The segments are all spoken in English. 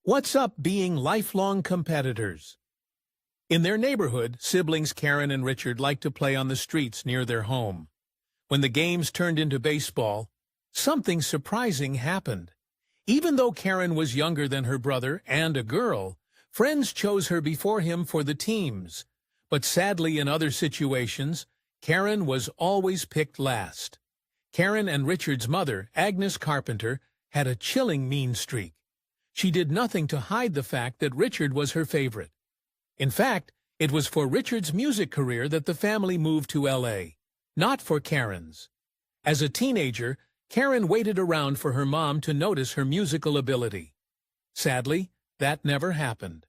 What's up being lifelong competitors? In their neighborhood, siblings Karen and Richard liked to play on the streets near their home. When the games turned into baseball, something surprising happened. Even though Karen was younger than her brother and a girl, friends chose her before him for the teams. But sadly, in other situations, Karen was always picked last. Karen and Richard's mother, Agnes Carpenter, had a chilling mean streak. She did nothing to hide the fact that Richard was her favorite. In fact, it was for Richard's music career that the family moved to L.A., not for Karen's. As a teenager, Karen waited around for her mom to notice her musical ability. Sadly, that never happened.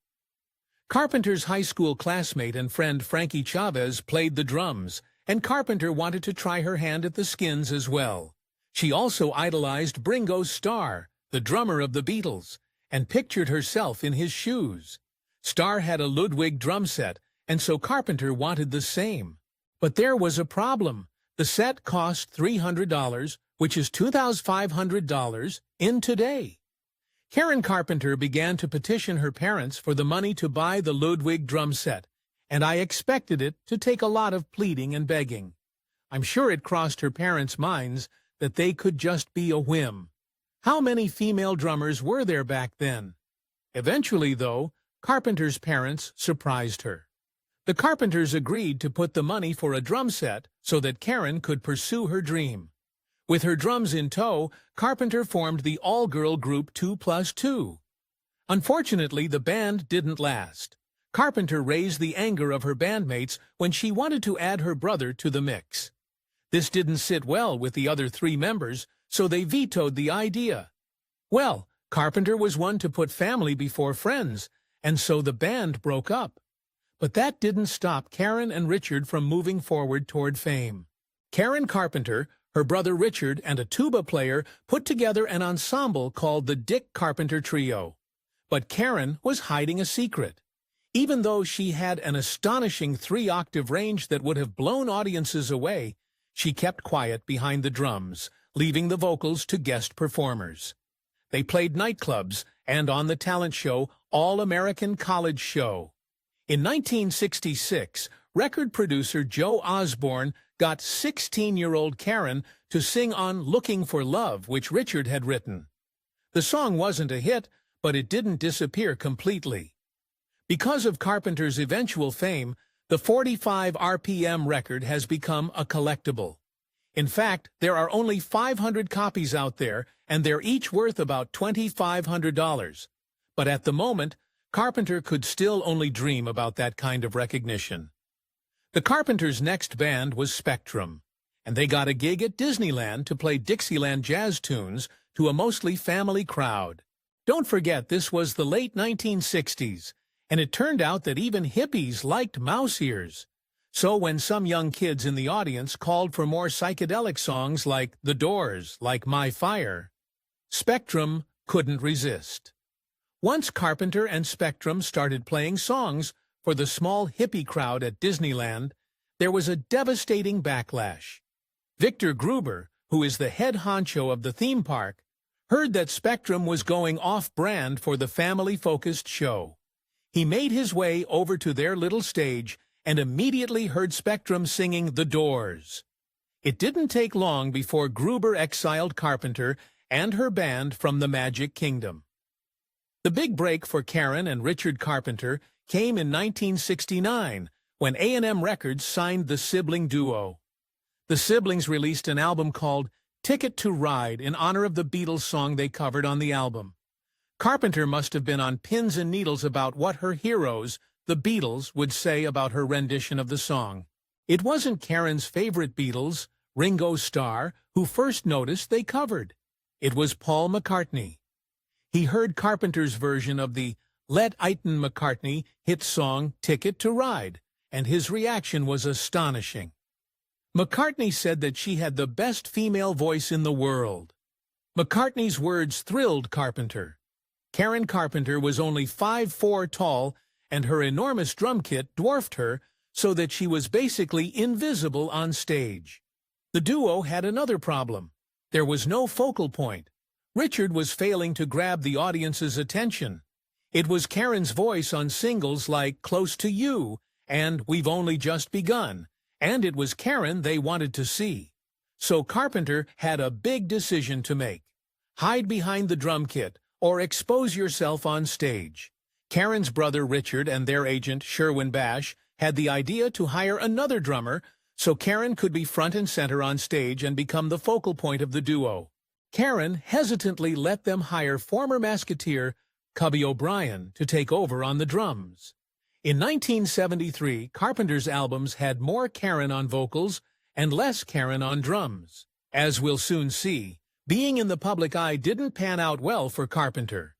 Carpenter's high school classmate and friend Frankie Chavez played the drums, and Carpenter wanted to try her hand at the skins as well. She also idolized Ringo Starr, the drummer of the Beatles, and pictured herself in his shoes. Starr had a Ludwig drum set, and so Carpenter wanted the same. But there was a problem. The set cost $300, which is $2,500 in today. Karen Carpenter began to petition her parents for the money to buy the Ludwig drum set, and I expected it to take a lot of pleading and begging. I'm sure it crossed her parents' minds that they could just be a whim. How many female drummers were there back then? Eventually, though, Carpenter's parents surprised her. The Carpenters agreed to put the money for a drum set so that Karen could pursue her dream. With her drums in tow, Carpenter formed the all-girl group 2+2. Unfortunately, the band didn't last. Carpenter raised the anger of her bandmates when she wanted to add her brother to the mix. This didn't sit well with the other three members, so they vetoed the idea. Well, Carpenter was one to put family before friends, and so the band broke up. But that didn't stop Karen and Richard from moving forward toward fame. Karen Carpenter, her brother Richard, and a tuba player put together an ensemble called the Dick Carpenter Trio. But Karen was hiding a secret. Even though she had an astonishing 3-octave range that would have blown audiences away, she kept quiet behind the drums, leaving the vocals to guest performers. They played nightclubs and on the talent show All-American College Show. In 1966, record producer Joe Osborne got 16-year-old Karen to sing on Looking for Love, which Richard had written. The song wasn't a hit, but it didn't disappear completely. Because of Carpenter's eventual fame, the 45 RPM record has become a collectible. In fact, there are only 500 copies out there, and they're each worth about $2,500. But at the moment, Carpenter could still only dream about that kind of recognition. The Carpenters' next band was Spectrum, and they got a gig at Disneyland to play Dixieland jazz tunes to a mostly family crowd. Don't forget, this was the late 1960s, and it turned out that even hippies liked mouse ears. So when some young kids in the audience called for more psychedelic songs like The Doors, Like My Fire, Spectrum couldn't resist. Once Carpenter and Spectrum started playing songs for the small hippie crowd at Disneyland, there was a devastating backlash. Victor Gruber, who is the head honcho of the theme park, heard that Spectrum was going off-brand for the family-focused show. He made his way over to their little stage and immediately heard Spectrum singing The Doors. It didn't take long before Gruber exiled Carpenter and her band from the Magic Kingdom. The big break for Karen and Richard Carpenter came in 1969, when A&M Records signed the sibling duo. The siblings released an album called Ticket to Ride in honor of the Beatles song they covered on the album. Carpenter must have been on pins and needles about what her heroes, the Beatles, would say about her rendition of the song. It wasn't Karen's favorite Beatles, Ringo Starr, who first noticed they covered. It was Paul McCartney. He heard Carpenter's version of the Let Iton McCartney hit song Ticket to Ride, and his reaction was astonishing. McCartney said that she had the best female voice in the world. McCartney's words thrilled Carpenter. Karen Carpenter was only 5'4" tall, and her enormous drum kit dwarfed her so that she was basically invisible on stage. The duo had another problem. There was no focal point. Richard was failing to grab the audience's attention. It was Karen's voice on singles like Close to You and We've Only Just Begun, and it was Karen they wanted to see. So Carpenter had a big decision to make. Hide behind the drum kit or expose yourself on stage. Karen's brother Richard and their agent Sherwin Bash had the idea to hire another drummer so Karen could be front and center on stage and become the focal point of the duo. Karen hesitantly let them hire former Musketeer Cubby O'Brien to take over on the drums. In 1973, Carpenter's albums had more Karen on vocals and less Karen on drums. As we'll soon see, being in the public eye didn't pan out well for Carpenter.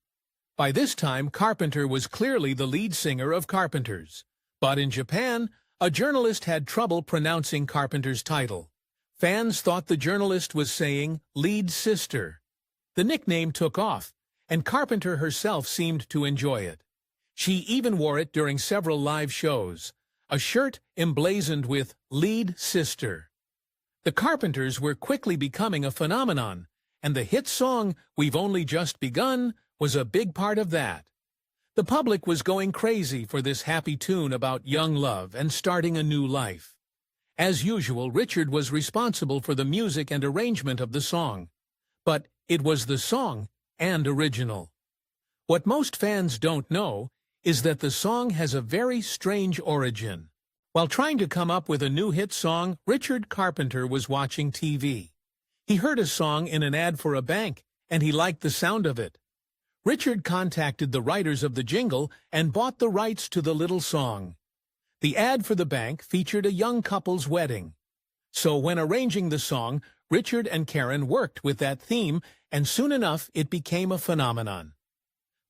By this time, Carpenter was clearly the lead singer of Carpenters. But in Japan, a journalist had trouble pronouncing Carpenter's title. Fans thought the journalist was saying lead sister. The nickname took off, and Carpenter herself seemed to enjoy it. She even wore it during several live shows, a shirt emblazoned with lead sister. The Carpenters were quickly becoming a phenomenon, and the hit song We've Only Just Begun was a big part of that. The public was going crazy for this happy tune about young love and starting a new life. As usual, Richard was responsible for the music and arrangement of the song. But it was the song and original. What most fans don't know is that the song has a very strange origin. While trying to come up with a new hit song, Richard Carpenter was watching TV. He heard a song in an ad for a bank, and he liked the sound of it. Richard contacted the writers of the jingle and bought the rights to the little song. The ad for the bank featured a young couple's wedding. So when arranging the song, Richard and Karen worked with that theme, and soon enough it became a phenomenon.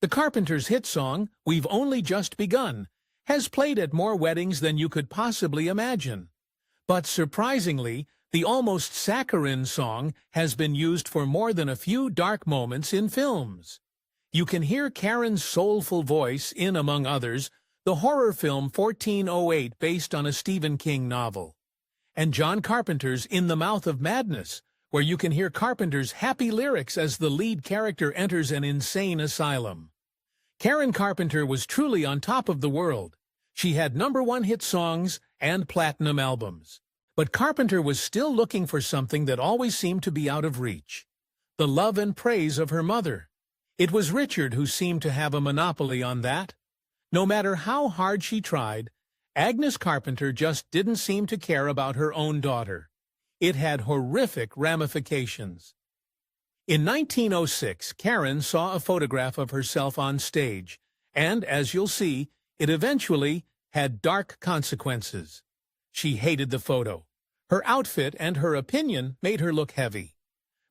The Carpenters' hit song, We've Only Just Begun, has played at more weddings than you could possibly imagine. But surprisingly, the almost saccharine song has been used for more than a few dark moments in films. You can hear Karen's soulful voice in, among others, the horror film 1408 based on a Stephen King novel, and John Carpenter's In the Mouth of Madness, where you can hear Carpenter's happy lyrics as the lead character enters an insane asylum. Karen Carpenter was truly on top of the world. She had #1 hit songs and platinum albums. But Carpenter was still looking for something that always seemed to be out of reach: the love and praise of her mother. It was Richard who seemed to have a monopoly on that. No matter how hard she tried, Agnes Carpenter just didn't seem to care about her own daughter. It had horrific ramifications. In 1906, Karen saw a photograph of herself on stage, and, as you'll see, it eventually had dark consequences. She hated the photo. Her outfit and her opinion made her look heavy.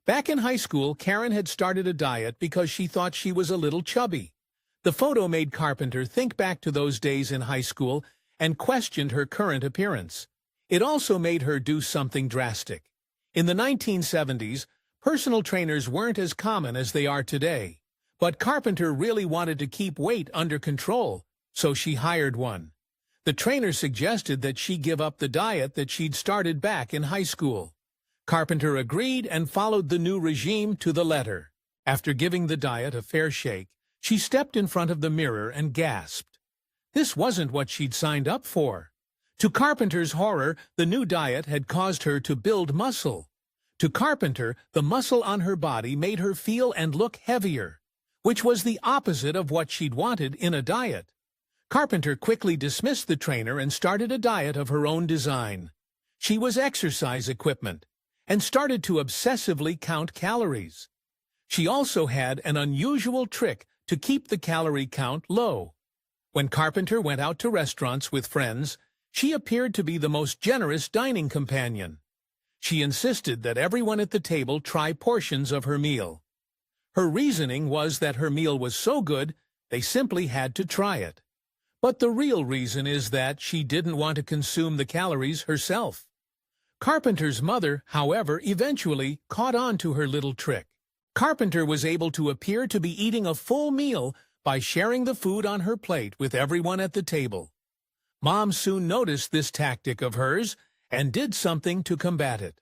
Back in high school, Karen had started a diet because she thought she was a little chubby. The photo made Carpenter think back to those days in high school and questioned her current appearance. It also made her do something drastic. In the 1970s, personal trainers weren't as common as they are today. But Carpenter really wanted to keep weight under control, so she hired one. The trainer suggested that she give up the diet that she'd started back in high school. Carpenter agreed and followed the new regime to the letter. After giving the diet a fair shake, she stepped in front of the mirror and gasped. This wasn't what she'd signed up for. To Carpenter's horror, the new diet had caused her to build muscle. To Carpenter, the muscle on her body made her feel and look heavier, which was the opposite of what she'd wanted in a diet. Carpenter quickly dismissed the trainer and started a diet of her own design. She was exercise equipment and started to obsessively count calories. She also had an unusual trick to keep the calorie count low. When Carpenter went out to restaurants with friends, she appeared to be the most generous dining companion. She insisted that everyone at the table try portions of her meal. Her reasoning was that her meal was so good, they simply had to try it. But the real reason is that she didn't want to consume the calories herself. Carpenter's mother, however, eventually caught on to her little trick. Carpenter was able to appear to be eating a full meal by sharing the food on her plate with everyone at the table. Mom soon noticed this tactic of hers and did something to combat it.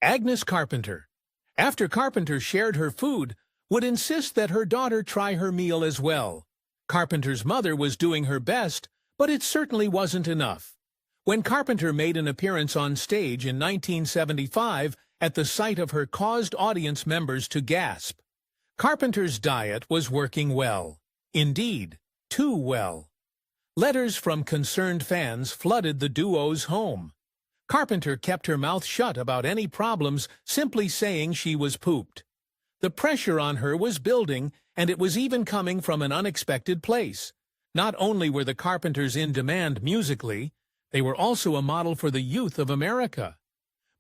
Agnes Carpenter, after Carpenter shared her food, would insist that her daughter try her meal as well. Carpenter's mother was doing her best, but it certainly wasn't enough. When Carpenter made an appearance on stage in 1975 at the sight of her caused audience members to gasp. Carpenter's diet was working well. Indeed, too well. Letters from concerned fans flooded the duo's home. Carpenter kept her mouth shut about any problems, simply saying she was pooped. The pressure on her was building, and it was even coming from an unexpected place. Not only were the Carpenters in demand musically, they were also a model for the youth of America.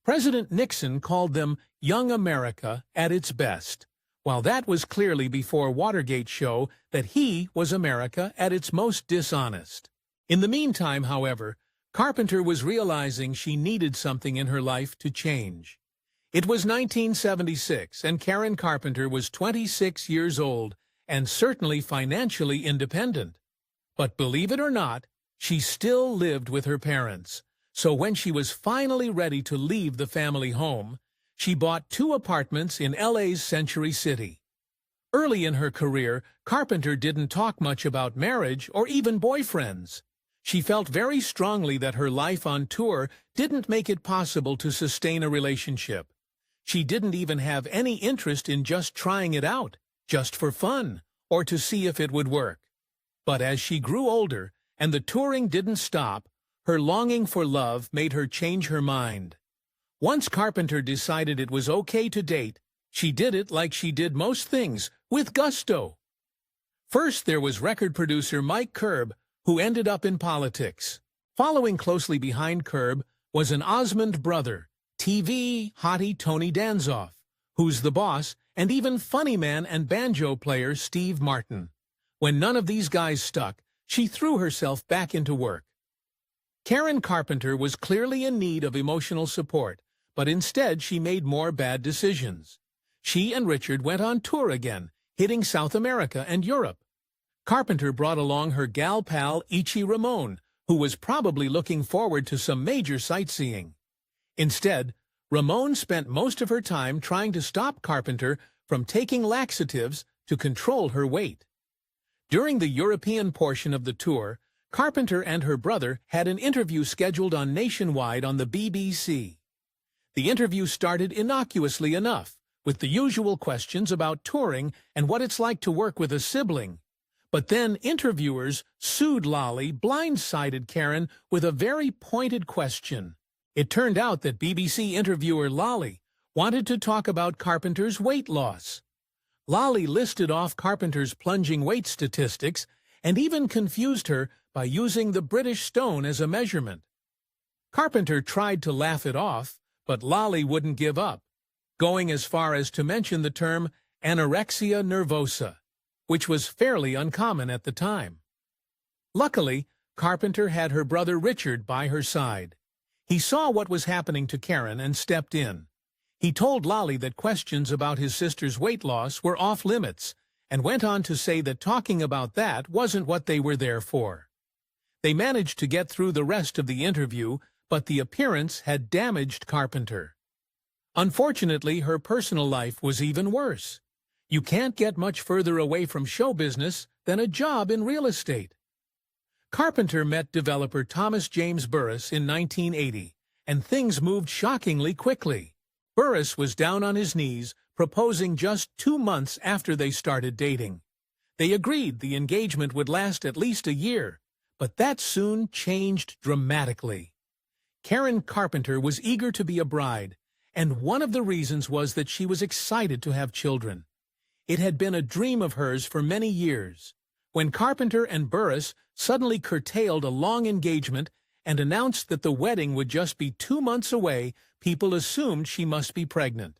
President Nixon called them Young America at its best, while that was clearly before Watergate show that he was America at its most dishonest. In the meantime, however, Carpenter was realizing she needed something in her life to change. It was 1976, and Karen Carpenter was 26 years old and certainly financially independent. But believe it or not, she still lived with her parents. So when she was finally ready to leave the family home, she bought 2 apartments in LA's Century City. Early in her career, Carpenter didn't talk much about marriage or even boyfriends. She felt very strongly that her life on tour didn't make it possible to sustain a relationship. She didn't even have any interest in just trying it out, just for fun, or to see if it would work. But as she grew older, and the touring didn't stop, her longing for love made her change her mind. Once Carpenter decided it was okay to date, she did it like she did most things, with gusto. First, there was record producer Mike Curb, who ended up in politics. Following closely behind Curb was an Osmond brother, TV hottie Tony Danzoff, Who's the Boss, and even funny man and banjo player Steve Martin. When none of these guys stuck, she threw herself back into work. Karen Carpenter was clearly in need of emotional support, but instead she made more bad decisions. She and Richard went on tour again, hitting South America and Europe. Carpenter brought along her gal pal Ichi Ramon, who was probably looking forward to some major sightseeing. Instead, Ramon spent most of her time trying to stop Carpenter from taking laxatives to control her weight. During the European portion of the tour, Carpenter and her brother had an interview scheduled on Nationwide on the BBC. The interview started innocuously enough, with the usual questions about touring and what it's like to work with a sibling. But then interviewers sued Lolly, blindsided Karen with a very pointed question. It turned out that BBC interviewer Lolly wanted to talk about Carpenter's weight loss. Lolly listed off Carpenter's plunging weight statistics and even confused her by using the British stone as a measurement. Carpenter tried to laugh it off, but Lolly wouldn't give up, going as far as to mention the term anorexia nervosa, which was fairly uncommon at the time. Luckily, Carpenter had her brother Richard by her side. He saw what was happening to Karen and stepped in. He told Lolly that questions about his sister's weight loss were off limits, and went on to say that talking about that wasn't what they were there for. They managed to get through the rest of the interview, but the appearance had damaged Carpenter. Unfortunately, her personal life was even worse. You can't get much further away from show business than a job in real estate. Carpenter met developer Thomas James Burris in 1980, and things moved shockingly quickly. Burris was down on his knees, proposing just 2 months after they started dating. They agreed the engagement would last at least a year, but that soon changed dramatically. Karen Carpenter was eager to be a bride, and one of the reasons was that she was excited to have children. It had been a dream of hers for many years. When Carpenter and Burris suddenly curtailed a long engagement and announced that the wedding would just be 2 months away, people assumed she must be pregnant.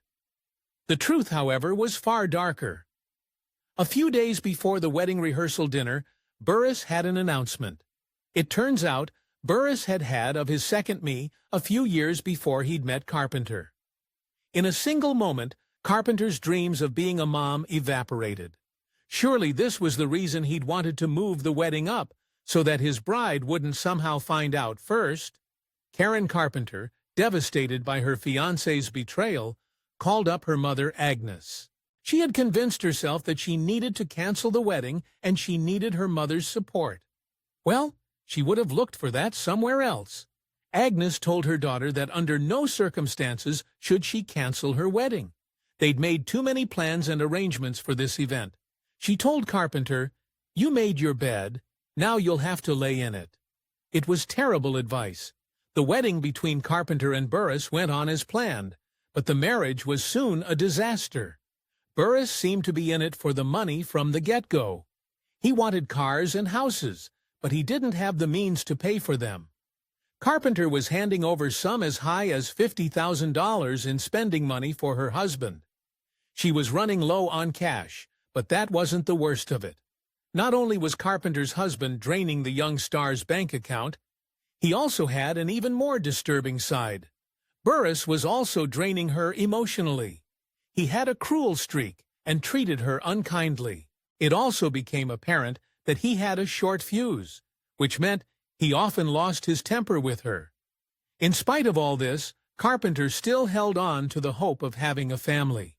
The truth, however, was far darker. A few days before the wedding rehearsal dinner, Burris had an announcement. It turns out Burris had had of his second me a few years before he'd met Carpenter. In a single moment, Carpenter's dreams of being a mom evaporated. Surely this was the reason he'd wanted to move the wedding up, so that his bride wouldn't somehow find out first. Karen Carpenter, devastated by her fiancé's betrayal, called up her mother Agnes. She had convinced herself that she needed to cancel the wedding and she needed her mother's support. Well, she would have looked for that somewhere else. Agnes told her daughter that under no circumstances should she cancel her wedding. They'd made too many plans and arrangements for this event. She told Carpenter, "You made your bed, now you'll have to lay in it." It was terrible advice. The wedding between Carpenter and Burris went on as planned, but the marriage was soon a disaster. Burris seemed to be in it for the money from the get-go. He wanted cars and houses, but he didn't have the means to pay for them. Carpenter was handing over some as high as $50,000 in spending money for her husband. She was running low on cash, but that wasn't the worst of it. Not only was Carpenter's husband draining the young star's bank account, he also had an even more disturbing side. Burris was also draining her emotionally. He had a cruel streak and treated her unkindly. It also became apparent that he had a short fuse, which meant he often lost his temper with her. In spite of all this, Carpenter still held on to the hope of having a family.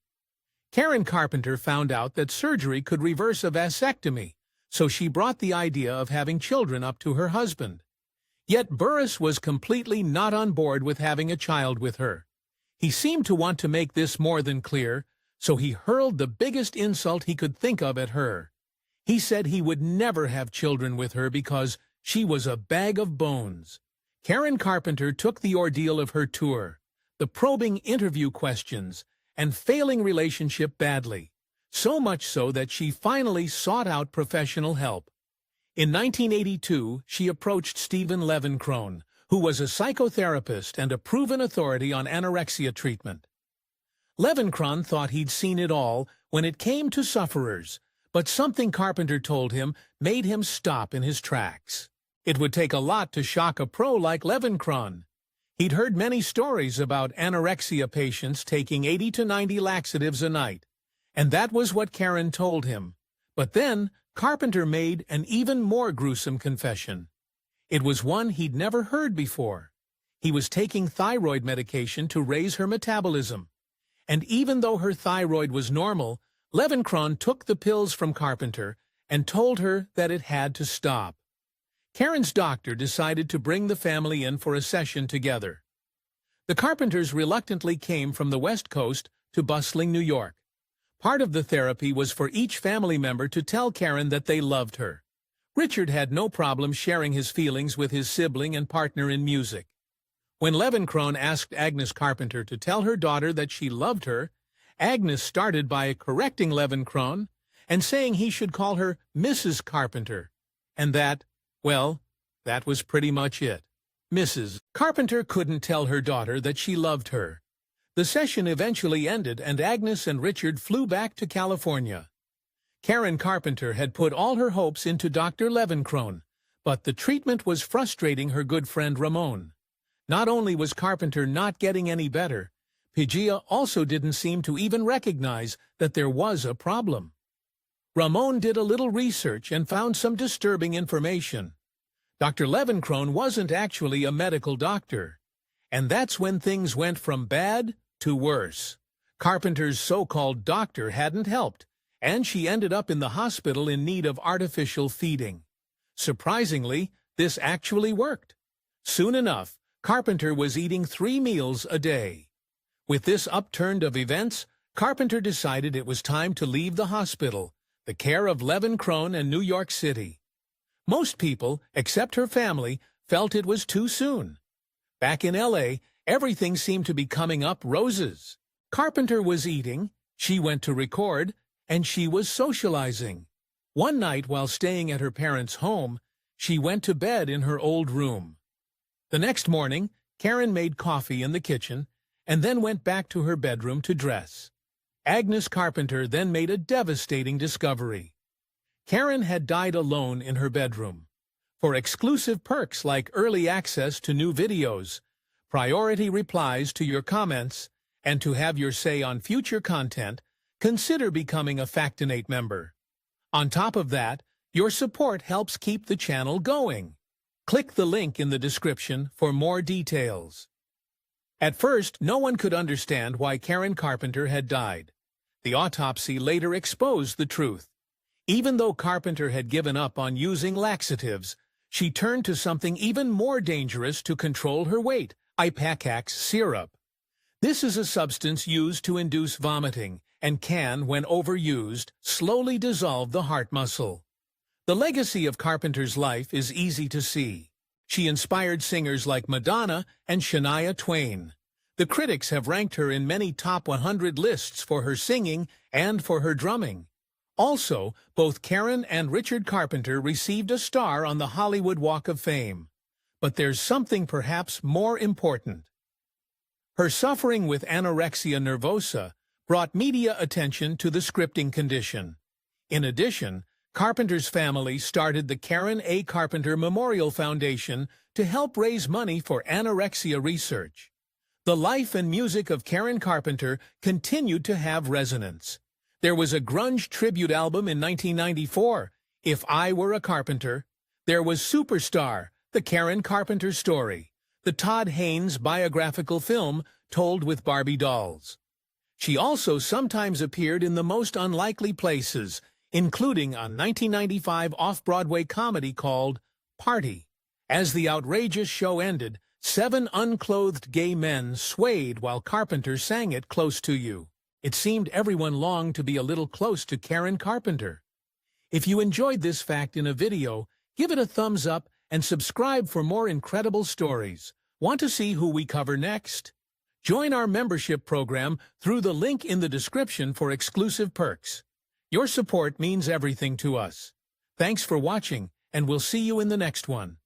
Karen Carpenter found out that surgery could reverse a vasectomy, so she brought the idea of having children up to her husband. Yet Burris was completely not on board with having a child with her. He seemed to want to make this more than clear, so he hurled the biggest insult he could think of at her. He said he would never have children with her because she was a bag of bones. Karen Carpenter took the ordeal of her tour, the probing interview questions, and failing relationship badly, so much so that she finally sought out professional help. In 1982, she approached Stephen Levenkron, who was a psychotherapist and a proven authority on anorexia treatment. Levenkron thought he'd seen it all when it came to sufferers, but something Carpenter told him made him stop in his tracks. It would take a lot to shock a pro like Levenkron. He'd heard many stories about anorexia patients taking 80 to 90 laxatives a night, and that was what Karen told him. But then, Carpenter made an even more gruesome confession. It was one he'd never heard before. He was taking thyroid medication to raise her metabolism. And even though her thyroid was normal, Levenkron took the pills from Carpenter and told her that it had to stop. Karen's doctor decided to bring the family in for a session together. The Carpenters reluctantly came from the West Coast to bustling New York. Part of the therapy was for each family member to tell Karen that they loved her. Richard had no problem sharing his feelings with his sibling and partner in music. When Levenkron asked Agnes Carpenter to tell her daughter that she loved her, Agnes started by correcting Levenkron and saying he should call her Mrs. Carpenter, and that, well, that was pretty much it. Mrs. Carpenter couldn't tell her daughter that she loved her. The session eventually ended and Agnes and Richard flew back to California. Karen Carpenter had put all her hopes into Dr. Levenkron, but the treatment was frustrating her good friend Ramon. Not only was Carpenter not getting any better, Pigia also didn't seem to even recognize that there was a problem. Ramon did a little research and found some disturbing information. Dr. Levenkron wasn't actually a medical doctor. And that's when things went from bad to worse. Carpenter's so-called doctor hadn't helped, and she ended up in the hospital in need of artificial feeding. Surprisingly, this actually worked. Soon enough, Carpenter was eating 3 meals a day. With this upturn of events, Carpenter decided it was time to leave the hospital, the care of Levenkron and New York City. Most people, except her family, felt it was too soon. Back in L.A., everything seemed to be coming up roses. Carpenter was eating, she went to record, and she was socializing. One night while staying at her parents' home, she went to bed in her old room. The next morning, Karen made coffee in the kitchen and then went back to her bedroom to dress. Agnes Carpenter then made a devastating discovery. Karen had died alone in her bedroom. For exclusive perks like early access to new videos, priority replies to your comments, and to have your say on future content, consider becoming a Factinate member. On top of that, your support helps keep the channel going. Click the link in the description for more details. At first, no one could understand why Karen Carpenter had died. The autopsy later exposed the truth. Even though Carpenter had given up on using laxatives, she turned to something even more dangerous to control her weight, ipecac syrup. This is a substance used to induce vomiting and can, when overused, slowly dissolve the heart muscle. The legacy of Carpenter's life is easy to see. She inspired singers like Madonna and Shania Twain. The critics have ranked her in many top 100 lists for her singing and for her drumming. Also, both Karen and Richard Carpenter received a star on the Hollywood Walk of Fame. But there's something perhaps more important. Her suffering with anorexia nervosa brought media attention to the scripting condition. In addition, Carpenter's family started the Karen A. Carpenter Memorial Foundation to help raise money for anorexia research. The life and music of Karen Carpenter continued to have resonance. There was a grunge tribute album in 1994, If I Were a Carpenter. There was Superstar, the Karen Carpenter story, the Todd Haynes biographical film told with Barbie dolls. She also sometimes appeared in the most unlikely places, including a 1995 off-Broadway comedy called Party. As the outrageous show ended, 7 unclothed gay men swayed while Carpenter sang it close to you. It seemed everyone longed to be a little close to Karen Carpenter. If you enjoyed this fact in a video, give it a thumbs up and subscribe for more incredible stories. Want to see who we cover next? Join our membership program through the link in the description for exclusive perks. Your support means everything to us. Thanks for watching, and we'll see you in the next one.